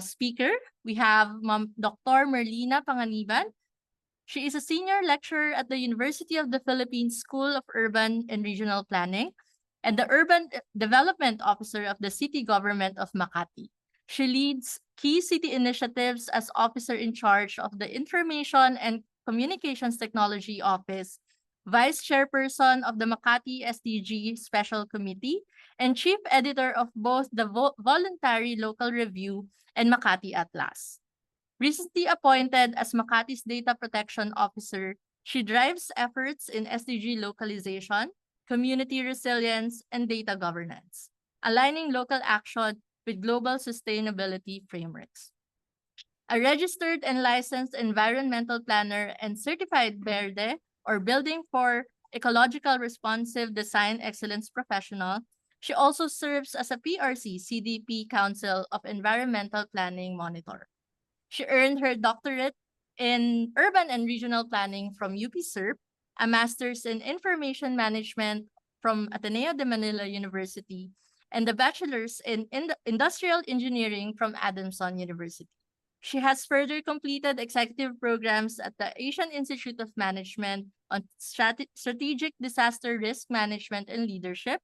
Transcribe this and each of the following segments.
speaker. We have Dr. Merlina Panganiban. She is a senior lecturer at the University of the Philippines School of Urban and Regional Planning and the Urban Development Officer of the City Government of Makati. She leads key city initiatives as officer in charge of the Information and Communications Technology Office, vice chairperson of the Makati SDG Special Committee, and chief editor of both the Voluntary Local Review and Makati Atlas. Recently appointed as Makati's Data Protection Officer, she drives efforts in SDG localization, community resilience, and data governance, aligning local action with global sustainability frameworks. A registered and licensed environmental planner and certified BERDE, or Building for Ecological Responsive Design Excellence professional, she also serves as a PRC CDP Council of Environmental Planning Monitor. She earned her doctorate in urban and regional planning from UP SERP, a master's in information management from Ateneo de Manila University, and a bachelor's in industrial engineering from Adamson University. She has further completed executive programs at the Asian Institute of Management on strategic disaster risk management and leadership,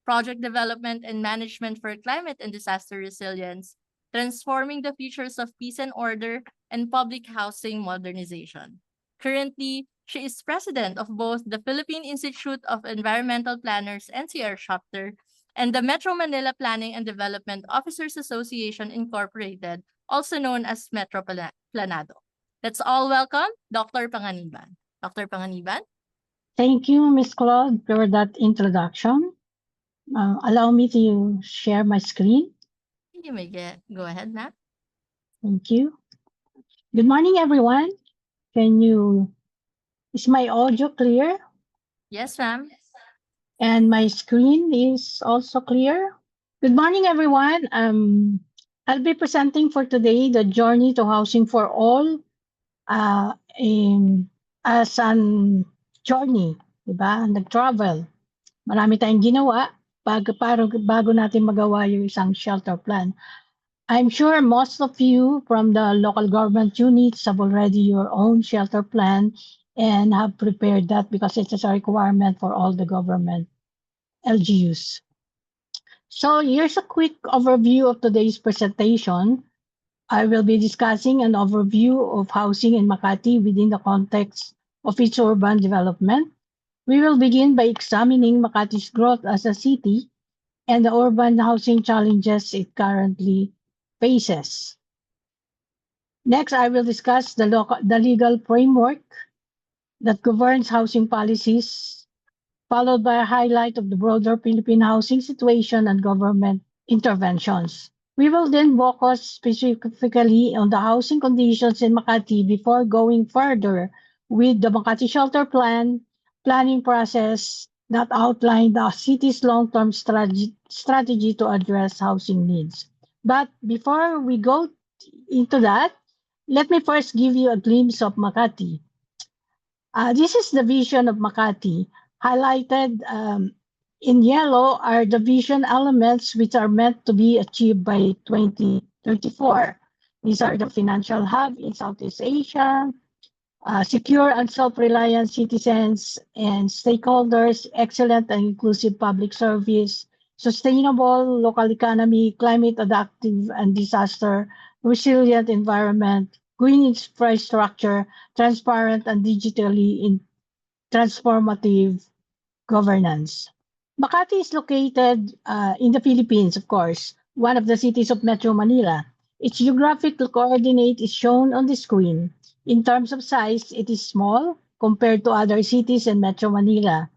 project development and management for climate and disaster resilience, transforming the futures of peace and order, and public housing modernization. Currently, she is president of both the Philippine Institute of Environmental Planners NCR chapter and the Metro Manila Planning and Development Officers Association Incorporated, also known as Metro Planado. Let's all welcome Dr. Panganiban. Dr. Panganiban? Thank you, Ms. Claude, for that introduction. Allow me to share my screen. You may go ahead, ma'am. Thank you. Good morning, everyone. Is my audio clear? Yes, ma'am. And my screen is also clear? Good morning, everyone. I'll be presenting for today the journey to housing for all as an journey, di ba? Nag-travel. Marami tayong ginawa bago natin magawa yung isang shelter plan. I'm sure most of you from the local government units have already your own shelter plan and have prepared that because it's a requirement for all the government LGUs. So here's a quick overview of today's presentation. I will be discussing an overview of housing in Makati within the context of its urban development. We will begin by examining Makati's growth as a city and the urban housing challenges it currently faces. Next, I will discuss the legal framework that governs housing policies, followed by a highlight of the broader Philippine housing situation and government interventions. We will then focus specifically on the housing conditions in Makati before going further with the Makati Shelter Plan planning process that outlined the city's long-term strategy to address housing needs. But before we go into that, let me first give you a glimpse of Makati. This is the vision of Makati. Highlighted in yellow are the vision elements which are meant to be achieved by 2034. These are the financial hub in Southeast Asia, secure and self-reliant citizens and stakeholders, excellent and inclusive public service, sustainable local economy, climate adaptive and disaster resilient environment, green infrastructure, transparent and digitally transformative governance. Makati is located in the Philippines, of course, one of the cities of Metro Manila. Its geographical coordinate is shown on the screen. In terms of size, it is small compared to other cities in Metro Manila,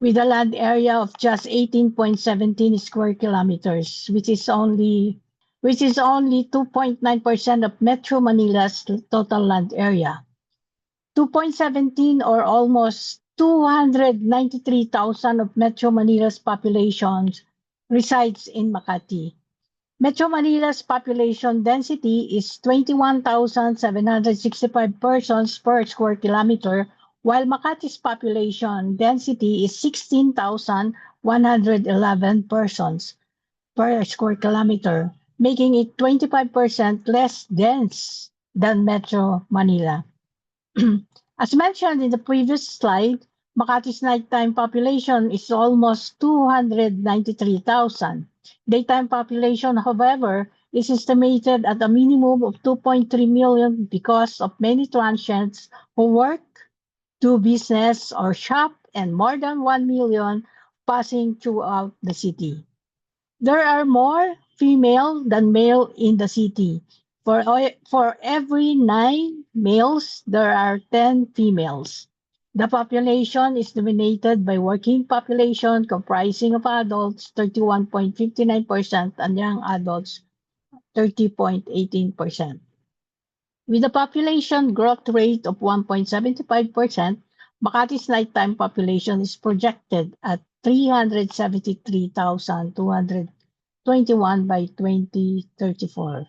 with a land area of just 18.17 square kilometers, which is only 2.9% of Metro Manila's total land area. 2.17 or almost 293,000 of Metro Manila's population resides in Makati. Metro Manila's population density is 21,765 persons per square kilometer, while Makati's population density is 16,111 persons per square kilometer. making it 25% less dense than Metro Manila. As mentioned in the previous slide, Makati's nighttime population is almost 293,000. Daytime population, however, is estimated at a minimum of 2.3 million because of many transients who work, do business, or shop, and more than 1 million passing throughout the city. There are more female than male in the city. For every 9 males, there are 10 females. The population is dominated by working population comprising of adults 31.59% and young adults 30.18%. With a population growth rate of 1.75%, Makati's nighttime population is projected at 373,221 by 2034.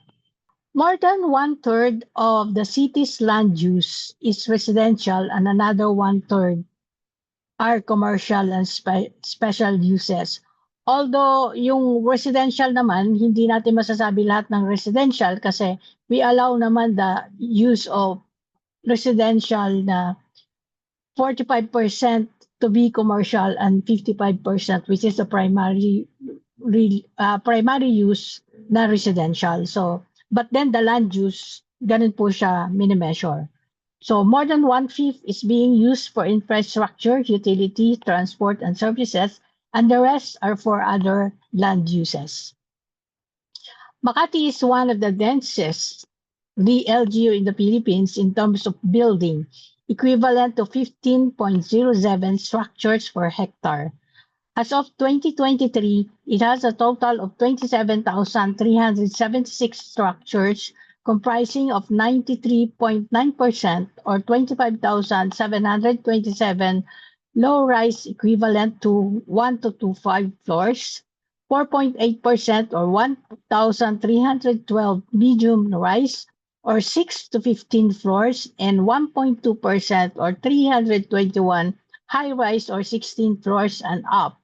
More than one-third of the city's land use is residential and another one-third are commercial and special uses. Although yung residential naman, hindi natin masasabi lahat ng residential kasi we allow naman the use of residential na 45% to be commercial and 55% which is the primary use na residential. So, but then the land use, ganun po siya minimeasure. So more than one-fifth is being used for infrastructure, utility, transport, and services, and the rest are for other land uses. Makati is one of the densest LGU in the Philippines in terms of building, equivalent to 15.07 structures per hectare. As of 2023, it has a total of 27,376 structures comprising of 93.9% or 25,727 low-rise equivalent to 1 to 5 floors, 4.8% or 1,312 medium-rise or 6 to 15 floors, and 1.2% or 321 high-rise or 16 floors and up.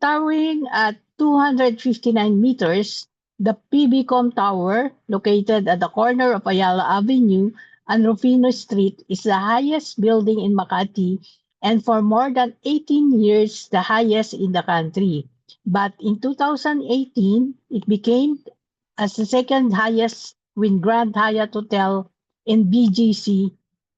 Towering at 259 meters, the PBCom Tower, located at the corner of Ayala Avenue and Rufino Street, is the highest building in Makati and for more than 18 years the highest in the country. But in 2018, it became as the second highest when Grand Hyatt Hotel in BGC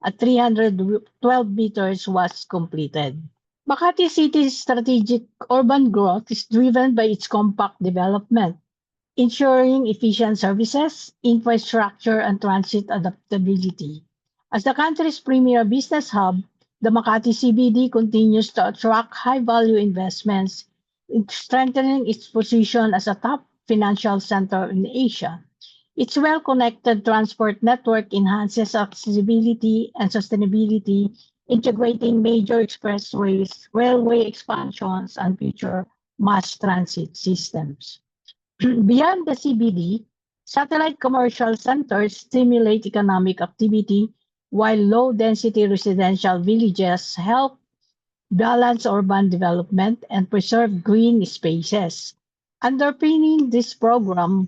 at 312 meters was completed. Makati City's strategic urban growth is driven by its compact development, ensuring efficient services, infrastructure, and transit adaptability. As the country's premier business hub, the Makati CBD continues to attract high-value investments, strengthening its position as a top financial center in Asia. Its well-connected transport network enhances accessibility and sustainability, integrating major expressways, railway expansions, and future mass transit systems. Beyond the CBD, satellite commercial centers stimulate economic activity, while low-density residential villages help balance urban development and preserve green spaces. Underpinning this progress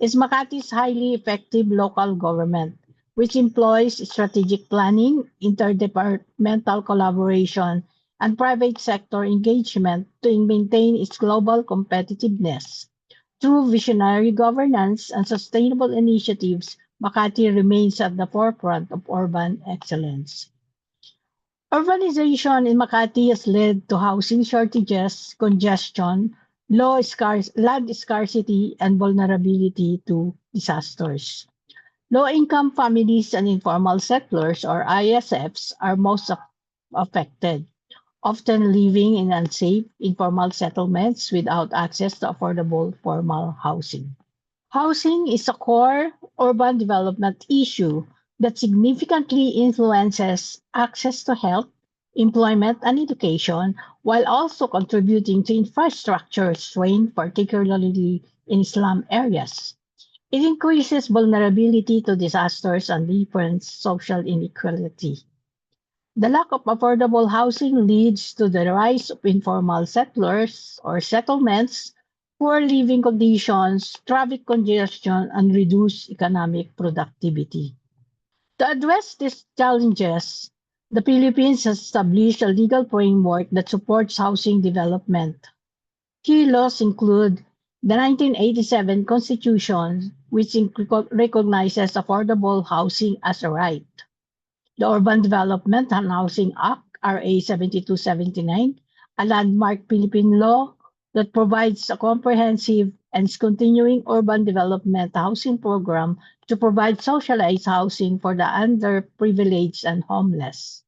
is Makati's highly effective local government, which employs strategic planning, interdepartmental collaboration, and private sector engagement to maintain its global competitiveness. Through visionary governance and sustainable initiatives, Makati remains at the forefront of urban excellence. Urbanization in Makati has led to housing shortages, congestion, land scarcity, and vulnerability to disasters. Low-income families and informal settlers, or ISFs, are most affected, often living in unsafe informal settlements without access to affordable formal housing. Housing is a core urban development issue that significantly influences access to health, employment, and education, while also contributing to infrastructure strain, particularly in slum areas. It increases vulnerability to disasters and deepens social inequality. The lack of affordable housing leads to the rise of informal settlers or settlements, poor living conditions, traffic congestion, and reduced economic productivity. To address these challenges, the Philippines has established a legal framework that supports housing development. Key laws include the 1987 Constitution, which recognizes affordable housing as a right, the Urban Development and Housing Act, RA 7279, a landmark Philippine law that provides a comprehensive and continuing urban development housing program to provide socialized housing for the underprivileged and homeless.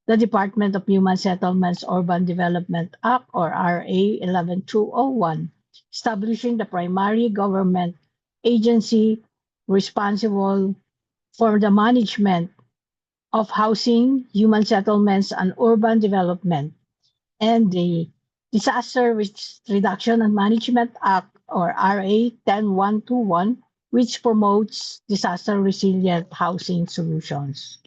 The Department of Human Settlements Urban Development Act, or RA 11201, establishing the primary government agency responsible for the management of housing, human settlements, and urban development, and the Disaster Reduction and Management Act, or RA 10121, which promotes disaster resilient housing solutions.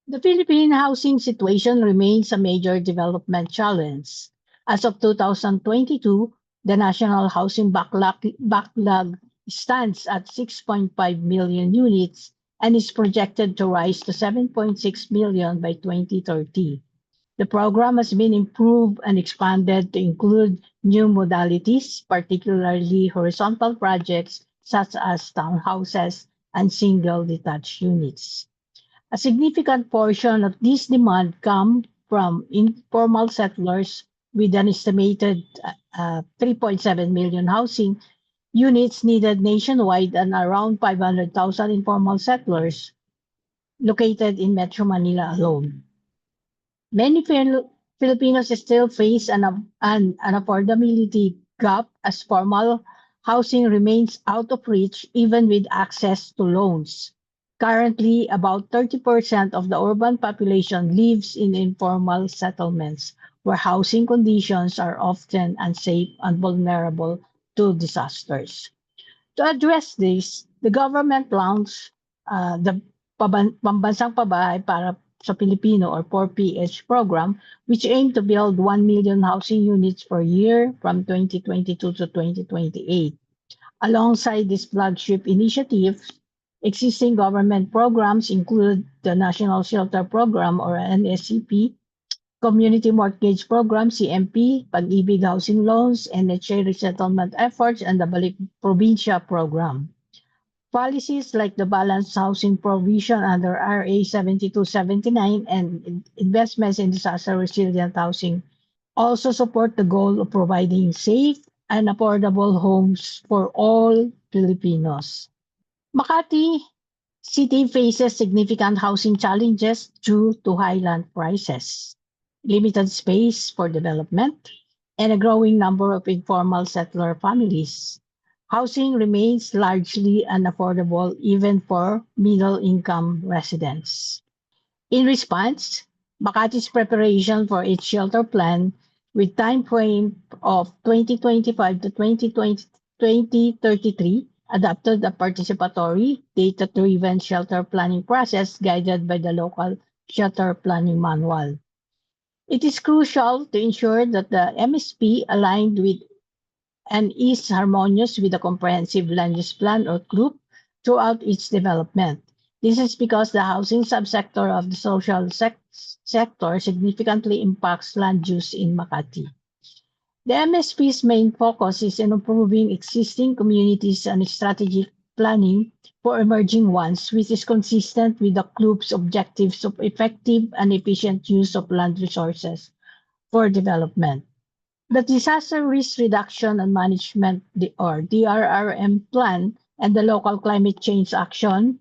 The Philippine housing situation remains a major development challenge. As of 2022, the national housing backlog stands at 6.5 million units and is projected to rise to 7.6 million by 2030. The program has been improved and expanded to include new modalities, particularly horizontal projects such as townhouses and single detached units. A significant portion of this demand comes from informal settlers, with an estimated 3.7 million housing units needed nationwide and around 500,000 informal settlers located in Metro Manila alone. Many Filipinos still face an affordability gap as formal housing remains out of reach even with access to loans. Currently, about 30% of the urban population lives in informal settlements where housing conditions are often unsafe and vulnerable to disasters. To address this, the government launched the Pambansang Pabahay para sa Pilipino, or 4PH program, which aimed to build 1 million housing units per year from 2022 to 2028. Alongside this flagship initiative, existing government programs include the National Shelter Program, or NSCP, Community Mortgage Program, CMP, Pag-ibig Housing Loans, NHA Resettlement Efforts, and the Balik Probinsya Program. Policies like the balanced housing provision under RA 7279 and investments in disaster resilient housing also support the goal of providing safe and affordable homes for all Filipinos. Makati City faces significant housing challenges due to high land prices, limited space for development, and a growing number of informal settler families. Housing remains largely unaffordable even for middle-income residents. In response, Makati's preparation for its shelter plan, with time frame of 2025 to 2033, adopted a participatory, data-driven shelter planning process guided by the local shelter planning manual. It is crucial to ensure that the MSP aligned with and is harmonious with the comprehensive land use plan or group throughout its development. This is because the housing subsector of the social sector significantly impacts land use in Makati. The MSP's main focus is in improving existing communities and strategic planning for emerging ones, which is consistent with the group's objectives of effective and efficient use of land resources for development. The Disaster Risk Reduction and Management, or DRRM plan, and the Local Climate Change Action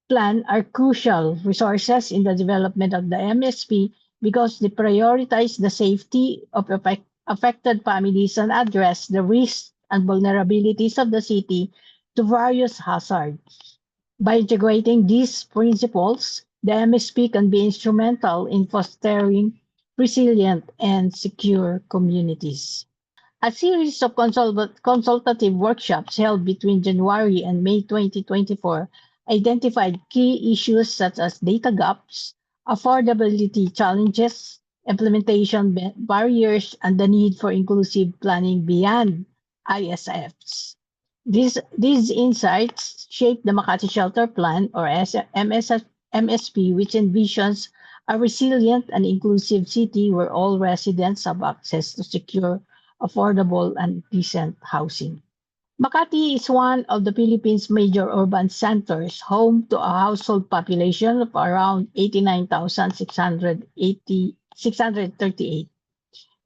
Plan are crucial resources in the development of the MSP because they prioritize the safety of affected families and address the risks and vulnerabilities of the city to various hazards. By integrating these principles, the MSP can be instrumental in fostering resilient and secure communities. A series of consultative workshops held between January and May 2024 identified key issues such as data gaps, affordability challenges, implementation barriers, and the need for inclusive planning beyond ISFs. These insights shape the Makati Shelter Plan, or MSP, which envisions a resilient and inclusive city where all residents have access to secure, affordable, and decent housing. Makati is one of the Philippines' major urban centers, home to a household population of around 89,638.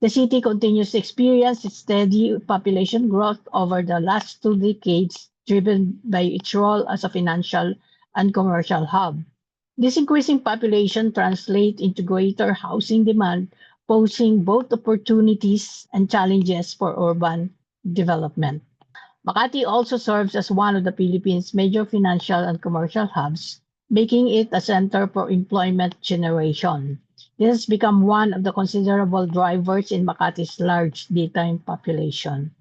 The city continues to experience steady population growth over the last 2 decades, driven by its role as a financial and commercial hub. This increasing population translates into greater housing demand, posing both opportunities and challenges for urban development. Makati also serves as one of the Philippines' major financial and commercial hubs, making it a center for employment generation. This has become one of the considerable drivers in Makati's large daytime population.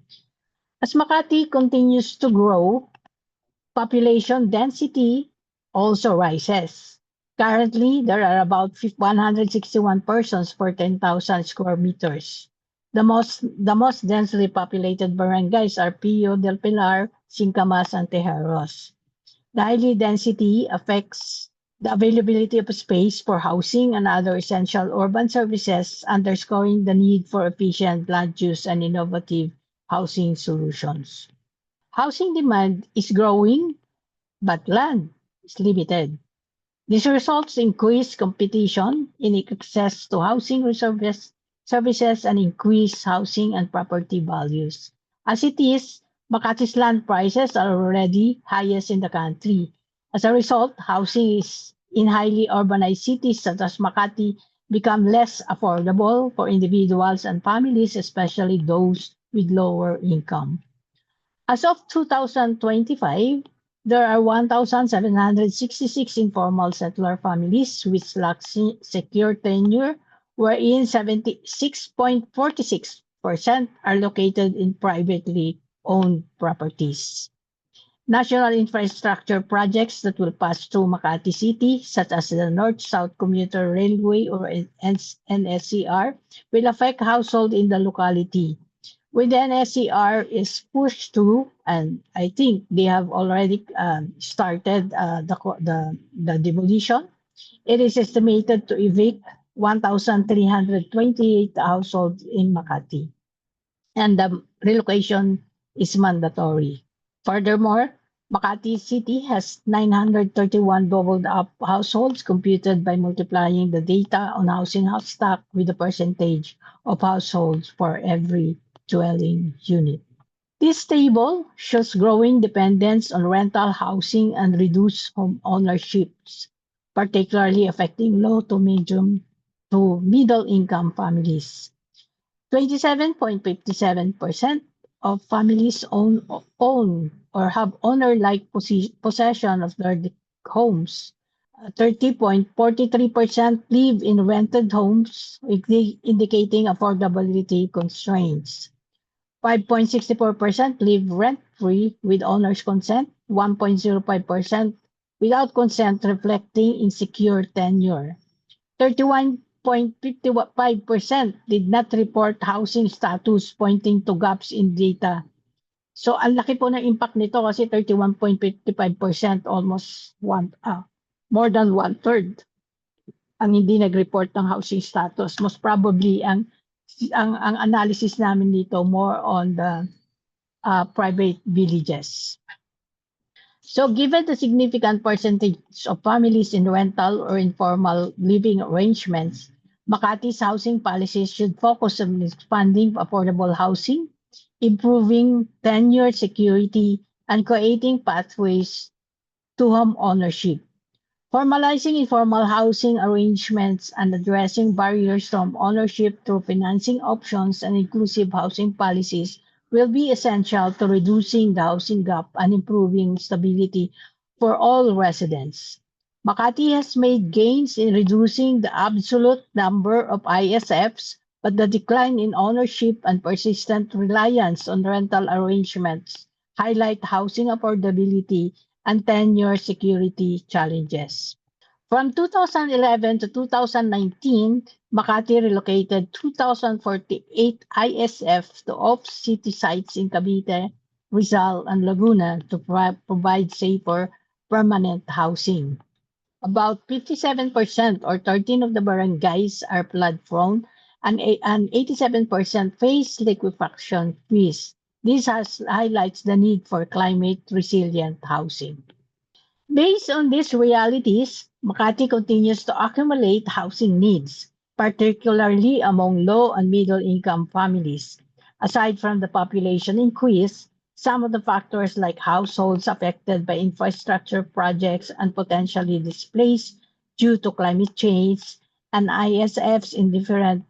As Makati continues to grow, population density also rises. Currently, there are about 161 persons per 10,000 square meters. The most densely populated barangays are Pio del Pilar, Singkamas, and Tejeros. The high density affects the availability of space for housing and other essential urban services, underscoring the need for efficient land use and innovative housing solutions. Housing demand is growing, but land is limited. This results in increased competition in access to housing services and increased housing and property values. As it is, Makati's land prices are already highest in the country. As a result, housing is in highly urbanized cities such as Makati become less affordable for individuals and families, especially those with lower income. As of 2025, there are 1,766 informal settler families which lack secure tenure, wherein 76.46% are located in privately owned properties. National infrastructure projects that will pass through Makati City, such as the North-South Commuter Railway or NSCR, will affect households in the locality. When the NSCR is pushed through, and I think they have already started the demolition, it is estimated to evict 1,328 households in Makati, and the relocation is mandatory. Furthermore, Makati City has 931 doubled up households computed by multiplying the data on housing house stock with the percentage of households for every dwelling unit. This table shows growing dependence on rental housing and reduced home ownerships, particularly affecting low to medium to middle income families. 27.57% of families own or have owner-like possession of their homes. 30.43% live in rented homes, indicating affordability constraints. 5.64% live rent-free with owner's consent. 1.05% without consent, reflecting insecure tenure. 31.55% did not report housing status, pointing to gaps in data. So ang laki po ng impact nito kasi 31.55%, almost more than one-third ang hindi nag-report ng housing status. Most probably ang analysis namin dito more on the private villages. So given the significant percentage of families in rental or informal living arrangements, Makati's housing policies should focus on expanding affordable housing, improving tenure security, and creating pathways to home ownership. Formalizing informal housing arrangements and addressing barriers to home ownership through financing options and inclusive housing policies will be essential to reducing the housing gap and improving stability for all residents. Makati has made gains in reducing the absolute number of ISFs, but the decline in ownership and persistent reliance on rental arrangements highlight housing affordability and tenure security challenges. From 2011 to 2019, Makati relocated 2,048 ISF to off-city sites in Cavite, Rizal, and Laguna to provide safer permanent housing. About 57% or 13 of the barangays are flood-prone and 87% face liquefaction risk. This highlights the need for climate-resilient housing. Based on these realities, Makati continues to accumulate housing needs, particularly among low and middle income families. Aside from the population increase, some of the factors like households affected by infrastructure projects and potentially displaced due to climate change and ISFs in different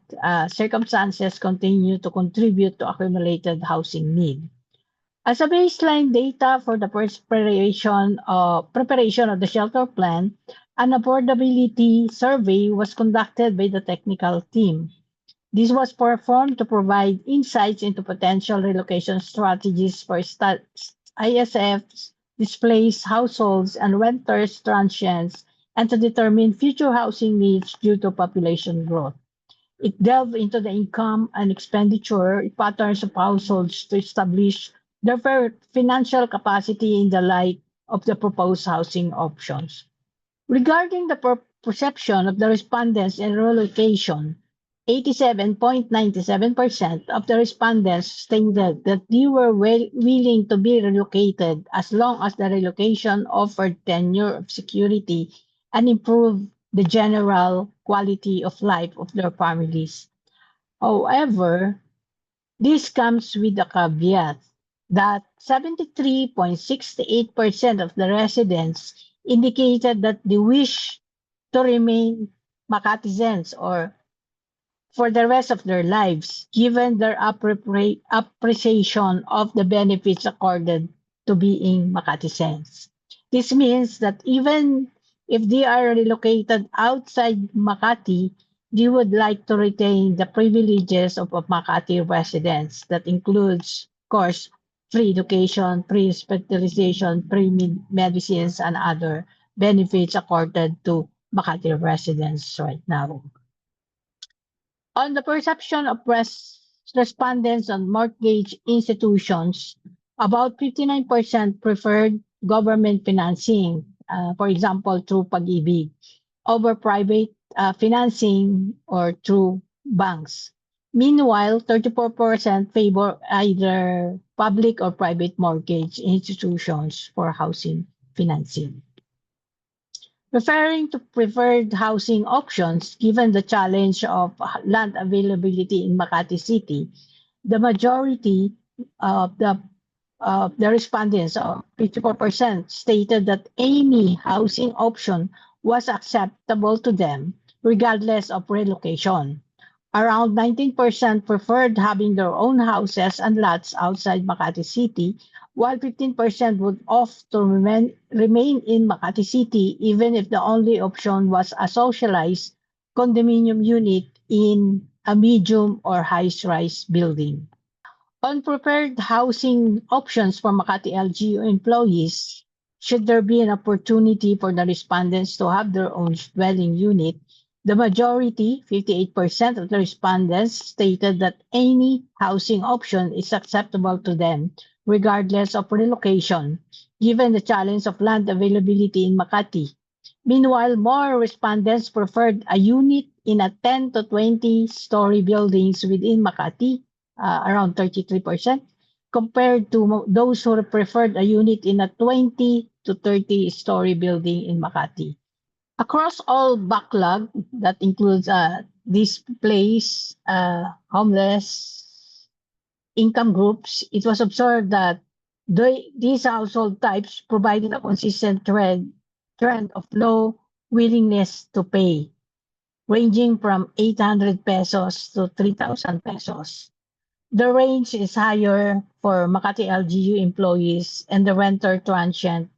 circumstances continue to contribute to accumulated housing need. As a baseline data for the preparation of the shelter plan, an affordability survey was conducted by the technical team. This was performed to provide insights into potential relocation strategies for ISFs, displaced households, and renters transients, and to determine future housing needs due to population growth. It delved into the income and expenditure patterns of households to establish their financial capacity in the light of the proposed housing options. Regarding the perception of the respondents in relocation, 87.97% of the respondents stated that they were willing to be relocated as long as the relocation offered tenure of security and improved the general quality of life of their families. However, this comes with a caveat that 73.68% of the residents indicated that they wish to remain Makatizens or for the rest of their lives, given their appreciation of the benefits accorded to being Makatizens. This means that even if they are relocated outside Makati, they would like to retain the privileges of a Makati residence. That includes, of course, free education, free hospitalization, free medicines, and other benefits accorded to Makati residents right now. On the perception of respondents on mortgage institutions, about 59% preferred government financing, for example, through Pag-ibig, over private financing or through banks. Meanwhile, 34% favor either public or private mortgage institutions for housing financing. Referring to preferred housing options, given the challenge of land availability in Makati City, the majority of the respondents, 54%, stated that any housing option was acceptable to them, regardless of relocation. Around 19% preferred having their own houses and lots outside Makati City, while 15% would opt to remain in Makati City even if the only option was a socialized condominium unit in a medium or high-rise building. On prepared housing options for Makati LGU employees, should there be an opportunity for the respondents to have their own dwelling unit, the majority, 58% of the respondents, stated that any housing option is acceptable to them, regardless of relocation, given the challenge of land availability in Makati. Meanwhile, more respondents preferred a unit in a 10 to 20-story buildings within Makati, around 33%, compared to those who preferred a unit in a 20 to 30-story building in Makati. Across all backlog, that includes displaced, homeless, income groups, it was observed that these household types provided a consistent trend of low willingness to pay, ranging from 800 pesos to 3,000 pesos. The range is higher for Makati LGU employees and the renter transient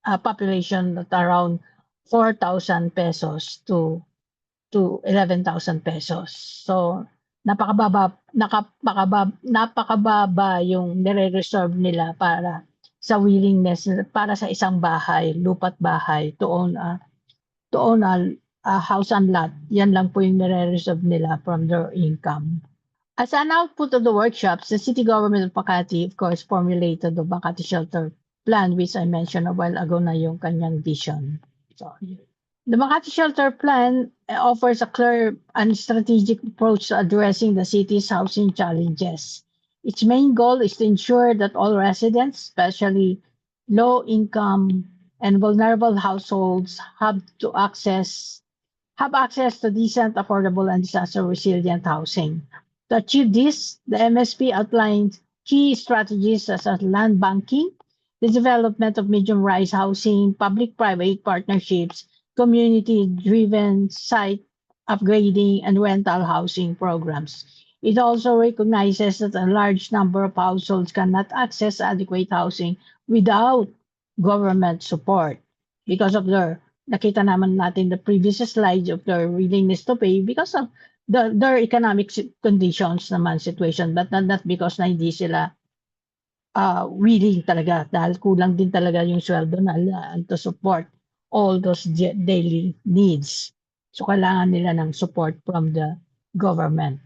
population at around 4,000 pesos to 11,000 pesos. So napakababa yung nire-reserve nila para sa willingness para sa isang bahay, lupa't bahay to to own a house and lot. Yan lang po yung nire-reserve nila from their income. As an output of the workshops, the city government of Makati, of course, formulated the Makati Shelter Plan, which I mentioned a while ago na yung kanyang vision. So, the Makati Shelter Plan offers a clear and strategic approach to addressing the city's housing challenges. Its main goal is to ensure that all residents, especially low-income and vulnerable households, have access to decent, affordable, and disaster-resilient housing. To achieve this, the MSP outlined key strategies such as land banking, the development of medium-rise housing, public-private partnerships, community-driven site upgrading, and rental housing programs. It also recognizes that a large number of households cannot access adequate housing without government support because of nakita naman natin the previous slide of their willingness to pay because of their economic conditions naman situation, but not because na hindi sila willing talaga dahil kulang din talaga yung sweldo na to support all those daily needs. So kailangan nila ng support from the government.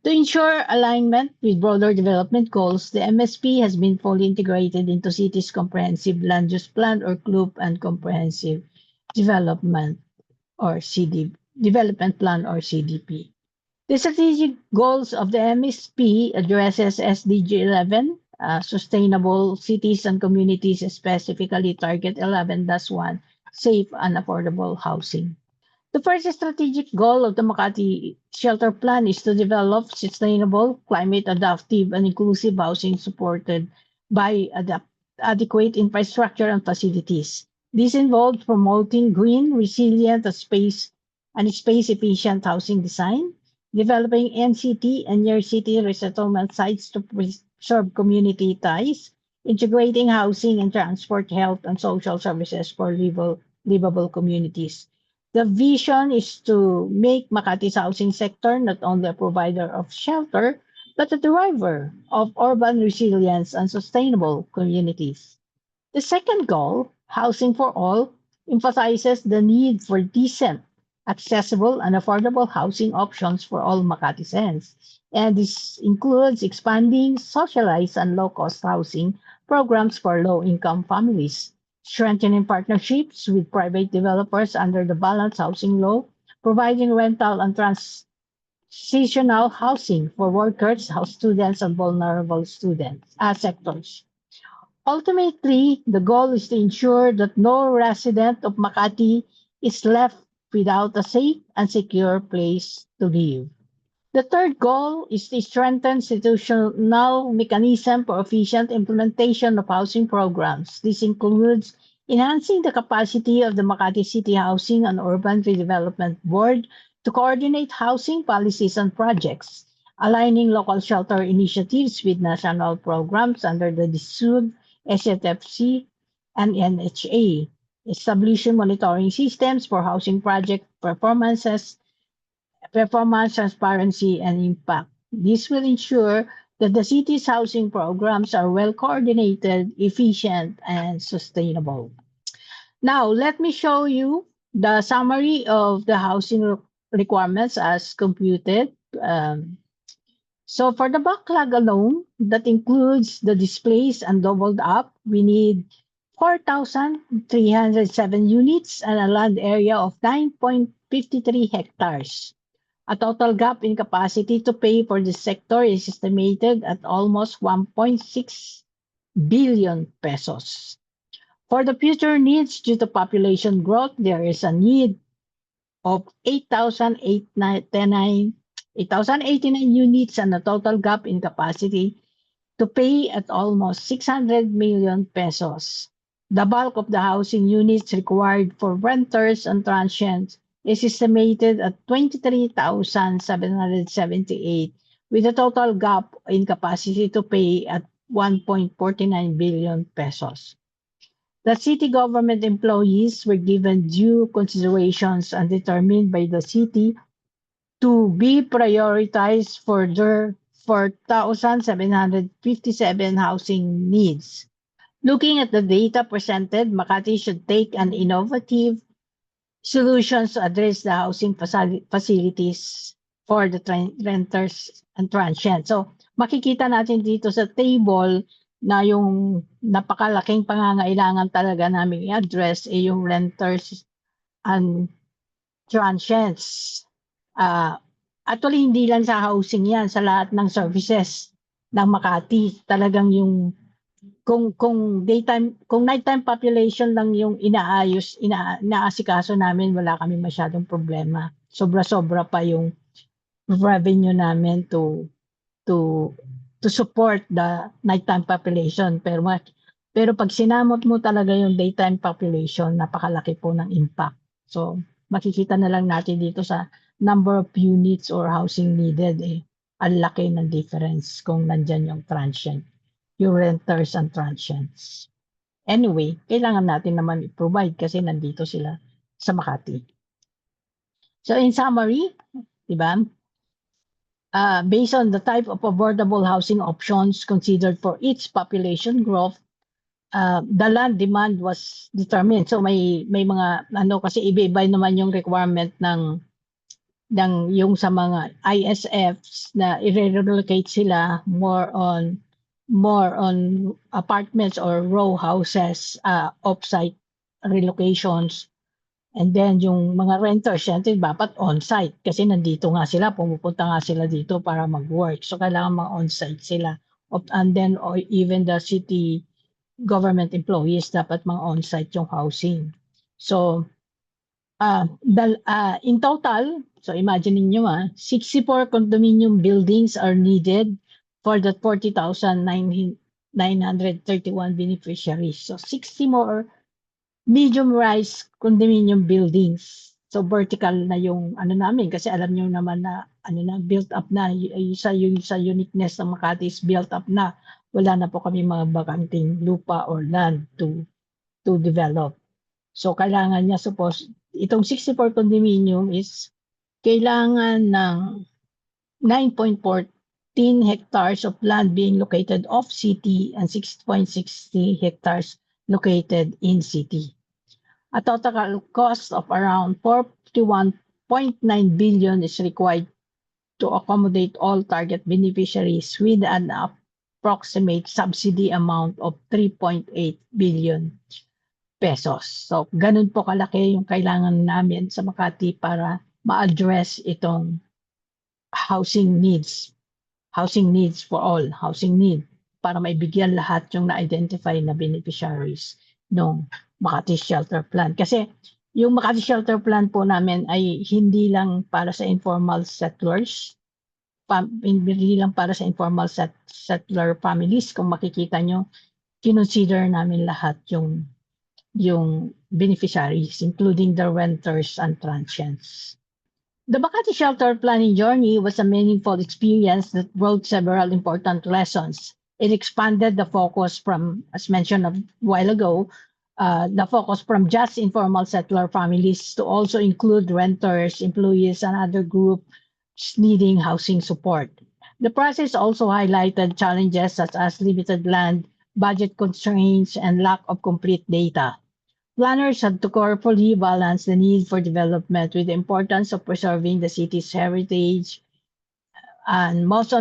To ensure alignment with broader development goals, the MSP has been fully integrated into city's comprehensive land use plan or CLUP and comprehensive development or development plan or CDP. The strategic goals of the MSP addresses SDG 11, sustainable cities and communities, specifically target 11-1, safe and affordable housing. The first strategic goal of the Makati Shelter Plan is to develop sustainable, climate adaptive, and inclusive housing supported by adequate infrastructure and facilities. This involves promoting green, resilient, and space-efficient housing design, developing NCT and near-city resettlement sites to preserve community ties, integrating housing and transport, health, and social services for livable communities. The vision is to make Makati's housing sector not only a provider of shelter, but a driver of urban resilience and sustainable communities. The second goal, Housing for All, emphasizes the need for decent, accessible, and affordable housing options for all Makatians. And this includes expanding socialized and low-cost housing programs for low-income families, strengthening partnerships with private developers under the Balanced Housing Law, providing rental and transitional housing for workers, house students, and vulnerable sectors. Ultimately, the goal is to ensure that no resident of Makati is left without a safe and secure place to live. The third goal is to strengthen institutional mechanism for efficient implementation of housing programs. This includes enhancing the capacity of the Makati City Housing and Urban Redevelopment Board to coordinate housing policies and projects, aligning local shelter initiatives with national programs under the DSUD, SFFC, and NHA, establishing monitoring systems for housing project performance, transparency, and impact. This will ensure that the city's housing programs are well coordinated, efficient, and sustainable. Now, let me show you the summary of the housing requirements as computed. So for the backlog alone, that includes the displaced and doubled up, we need 4,307 units and a land area of 9.53 hectares. A total gap in capacity to pay for this sector is estimated at almost 1.6 billion pesos. For the future needs due to population growth, there is a need of 8,089 units and a total gap in capacity to pay at almost 600 million pesos. The bulk of the housing units required for renters and transients is estimated at 23,778 with a total gap in capacity to pay at 1.49 billion pesos. The city government employees were given due considerations and determined by the city to be prioritized for their 4,757 housing needs. Looking at the data presented, Makati should take an innovative solutions to address the housing facilities for the renters and transients. So makikita natin dito sa table na yung napakalaking pangangailangan talaga namin i-address ay yung renters and transients. Actually, hindi lang sa housing yan, sa lahat ng services ng Makati. Talagang yung kung nighttime population lang yung inaasikaso namin, wala kami masyadong problema. Sobra-sobra pa yung revenue namin to support the nighttime population. Pero pag sinamot mo talaga yung daytime population, napakalaki po ng impact. So makikita na lang natin dito sa number of units or housing needed, ang laki ng difference kung nandyan yung transient, yung renters and transients. Anyway, kailangan natin naman i-provide kasi nandito sila sa Makati. So in summary, di ba? Based on the type of affordable housing options considered for each population growth, the land demand was determined. So may mga kasi iba-iba naman yung requirement ng yung sa mga ISFs na i-relocate sila more on apartments or row houses, off-site relocations. And then yung mga renters, syempre dapat on-site kasi nandito nga sila, pumupunta nga sila dito para mag-work. So kailangan mga on-site sila. And then or even the city government employees, dapat mga on-site yung housing. So in total, so imagine niyo 64 condominium buildings are needed for the 40,931 beneficiaries. So 60 more medium-rise condominium buildings. So vertical na yung namin kasi alam niyo naman na built up na yung sa uniqueness ng Makati is built up na. Wala na po kami mga bakanting lupa or land to develop. So kailangan niya itong 64 condominium is kailangan ng 9.14 hectares of land being located off city and 6.60 hectares located in city. A total cost of around 41.9 billion is required to accommodate all target beneficiaries with an approximate subsidy amount of 3.8 billion pesos. So, ganun po kalaki yung kailangan namin sa Makati para ma-address itong housing needs for all, housing need, para maibigyan lahat yung na-identify na beneficiaries ng Makati Shelter Plan. Kasi yung Makati Shelter Plan po namin ay hindi lang para sa informal settlers, hindi lang para sa informal settler families. Kung makikita nyo, kinonsider namin lahat yung beneficiaries, including the renters and transients. The Makati Shelter Planning journey was a meaningful experience that brought several important lessons. It expanded the focus from, as mentioned a while ago, the focus from just informal settler families to also include renters, employees, and other groups needing housing support. The process also highlighted challenges such as limited land, budget constraints, and lack of complete data. Planners had to carefully balance the need for development with the importance of preserving the city's heritage. And most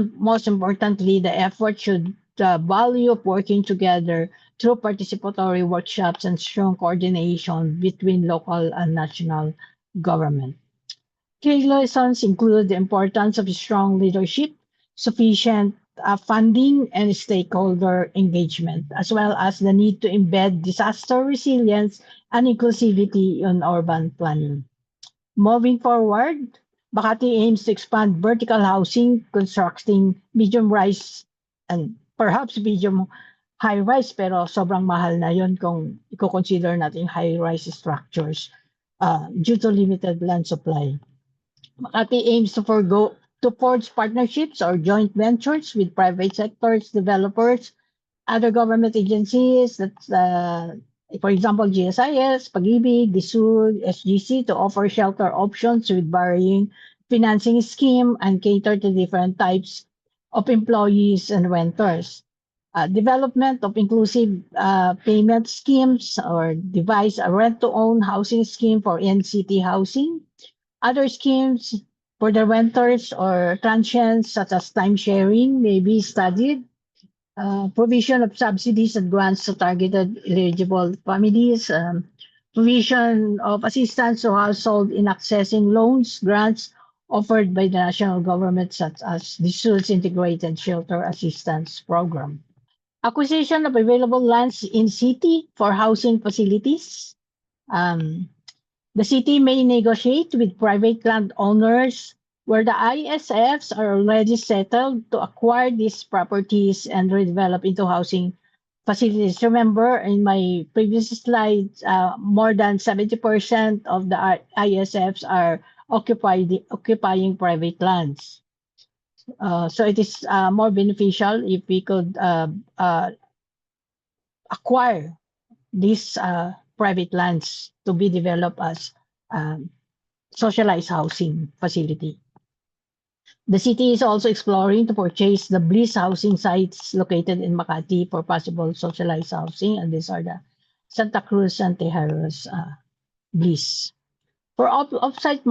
importantly, the effort should the value of working together through participatory workshops and strong coordination between local and national government. Key lessons include the importance of strong leadership, sufficient funding, and stakeholder engagement, as well as the need to embed disaster resilience and inclusivity in urban planning. Moving forward, Makati aims to expand vertical housing, constructing medium-rise and perhaps medium high-rise, pero sobrang mahal na yon kung i-consider natin high-rise structures due to limited land supply. Makati aims to forge partnerships or joint ventures with private sectors, developers, other government agencies, that's, for example, GSIS, Pag-ibig, DSUD, SGC, to offer shelter options with varying financing scheme and cater to different types of employees and renters. development of inclusive payment schemes or devise a rent-to-own housing scheme for NCT housing. Other schemes for the renters or transients, such as time sharing, may be studied. Provision of subsidies and grants to targeted eligible families. Provision of assistance to household in accessing loans, grants offered by the national government, such as the SUS Integrated Shelter Assistance Program. Acquisition of available lands in city for housing facilities. Um, the city may negotiate with private landowners where the ISFs are already settled to acquire these properties and redevelop into housing facilities. Remember, in my previous slides, more than 70% of the ISFs are occupying private lands. So it is more beneficial if we could acquire these private lands to be developed as socialized housing facility. The city is also exploring to purchase the Bliss housing sites located in Makati for possible socialized housing, and these are the Santa Cruz and Tejaros Bliss. For offsite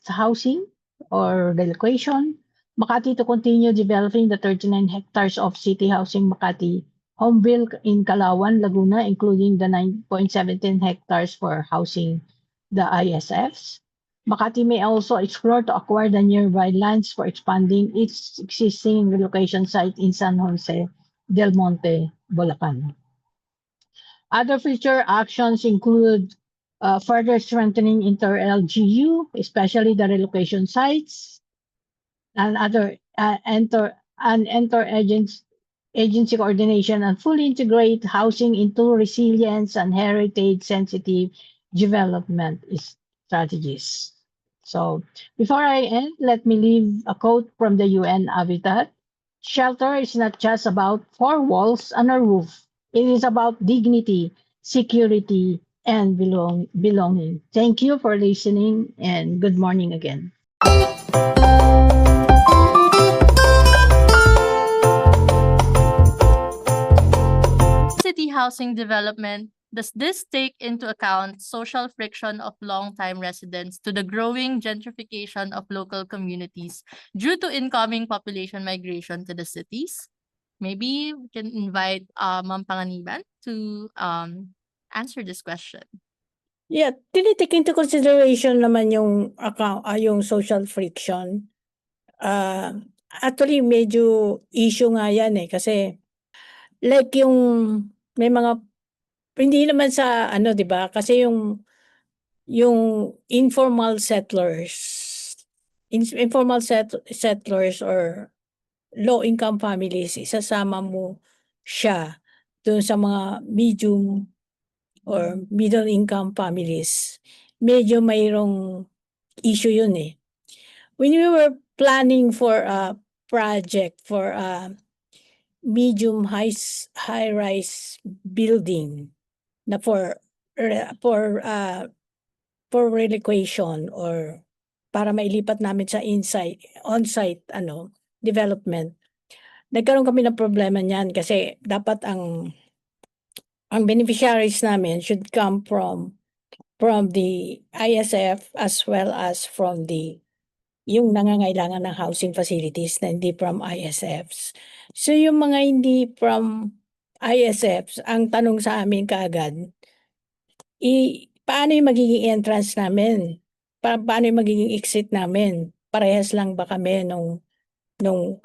housing or relocation, Makati to continue developing the 39 hectares of city housing Makati Homeville in Calauan, Laguna, including the 9.17 hectares for housing the ISFs. Makati may also explore to acquire the nearby lands for expanding its existing relocation site in San Jose del Monte, Bulacan. Other future actions include further strengthening inter-LGU, especially the relocation sites, and other agency coordination, and fully integrate housing into resilience and heritage sensitive development strategies. So before I end, let me leave a quote from the UN Habitat. Shelter is not just about four walls and a roof. It is about dignity, security, and belonging. Thank you for listening, and good morning again. City housing development, does this take into account social friction of long-time residents to the growing gentrification of local communities due to incoming population migration to the cities? Maybe we can invite Ma'am Panganiban to answer this question. Yeah, tinitake into consideration naman yung yung social friction. Actually medyo issue nga yan kasi like yung may mga hindi naman sa ano 'di ba kasi yung informal settlers or low income families isasama mo siya dun sa mga medium or middle income families, medyo mayroong issue yun When we were planning for a project for a medium high-rise building na for relocation or para mailipat namin sa on-site development, nagkaroon kami ng problema niyan kasi dapat ang beneficiaries namin should come from the ISF as well as from yung nangangailangan ng housing facilities na hindi from ISFs. So yung mga hindi from ISFs, ang tanong sa amin kaagad, paano yung magiging entrance namin? Paano yung magiging exit namin? Parehas lang ba kami nung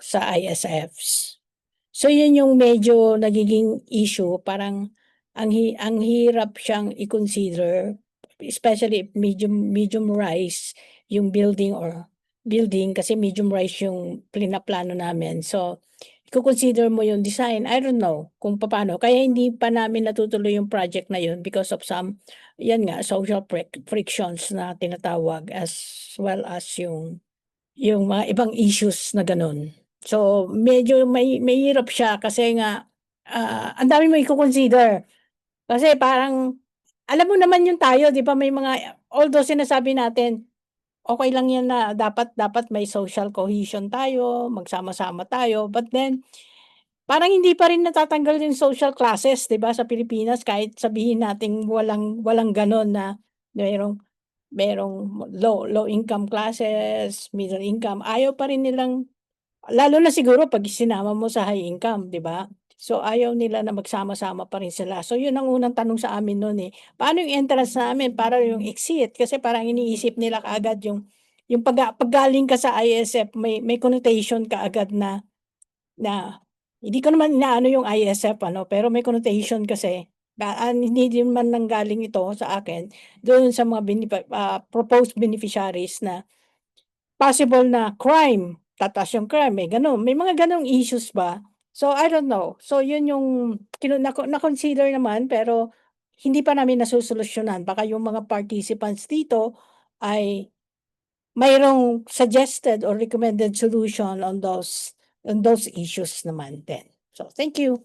sa ISFs? So yun yung medyo nagiging issue, parang ang hirap siyang i-consider, especially if medium rise yung building kasi medium rise yung plano namin. So i-consider mo yung design. I don't know kung paano. Kaya hindi pa namin natutuloy yung project na yun because of some social frictions na tinatawag, as well as yung mga ibang issues na ganun. So medyo may hirap siya kasi nga ang dami mo i-consider. Kasi parang alam mo naman yung tayo, 'di ba, may mga although sinasabi natin okay lang yan na dapat may social cohesion tayo, magsama-sama tayo, but then parang hindi pa rin natatanggal yung social classes, 'di ba, sa Pilipinas kahit sabihin nating walang gano'n na merong low income classes, middle income, ayaw pa rin nilang lalo na siguro 'pag sinama mo sa high income, 'di ba? So, ayaw nila na magsama-sama pa rin sila. So, yun ang unang tanong sa amin nun, eh, paano yung entrance namin, para yung exit? Kasi parang iniisip nila kaagad yung pag galing ka sa ISF may connotation kaagad na hindi ko naman inaano yung ISF ano, pero may connotation kasi hindi din man nanggaling ito sa akin doon sa mga proposed beneficiaries na possible na crime, tataas yung crime, may gano'n. May mga gano'ng issues ba. So, I don't know. So, yun yung na-consider naman pero hindi pa namin nasusolusyunan. Baka yung mga participants dito ay mayroong suggested or recommended solution on those issues naman din. So, thank you.